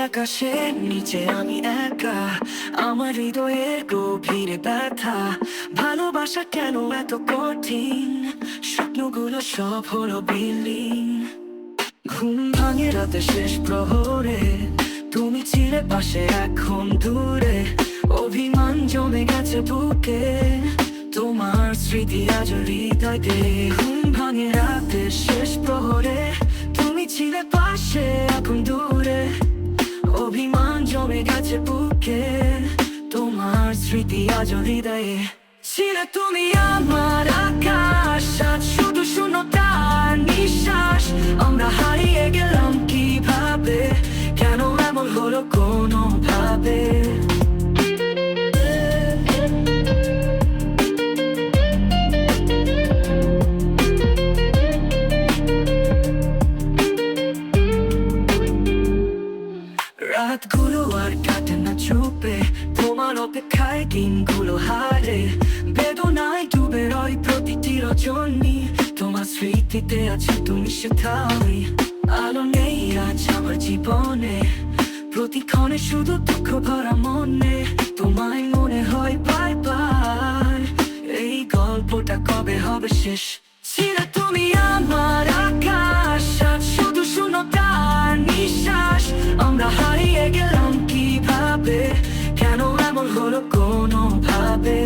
আকাশের নিচে আমি একা, আমার হৃদয়ের গভীরে ব্যথা। ভালোবাসা কেন এত কঠিন, স্বপ্নগুলো সব হলো বিলীন। ঘুম ভাঙে রাতে শেষ প্রহরে, তুমি ছিলে পাশে এখন দূরে। অভিমান জমে গেছে বুকে, তোমার স্মৃতি আজ হৃদয়ে। ঘুম ভাঙে রাতে শেষ প্রহরে, তুমি ছিলে পাশে এখন দূরে। অভিমান জমে গেছে বুকে, তোমার স্মৃতি আজ হৃদয়ে। ছিলে তুমি আমার আকাশ, আজ শুধু শূন্যতার নিঃশ্বাস। আমরা হারিয়ে গেলাম কিভাবে, কেন এমন হলো কোনো ভাবে। রাতগুলো আর কাটে না চুপে, তোমার অপেক্ষায় দিনগুলো হারে। বেদনায় ডুবে রয় প্রতিটি রজনী, তোমার স্মৃতিতে আছে তুমি সেথাই। আলো নেই আজ আমার জীবনে, প্রতিক্ষণে শুধু দুঃখ ভরা মনে। তোমায় মনে হয় বাই বাই, এই গল্পটা কবে হবে শেষ। ছিলে তুমি আমার আকাশ, আজ শুধু শূন্যতার নিঃশ্বাস। আমরা হারিয়ে গেলাম কিভাবে, কেন এমন হলো কোনো ভাবে।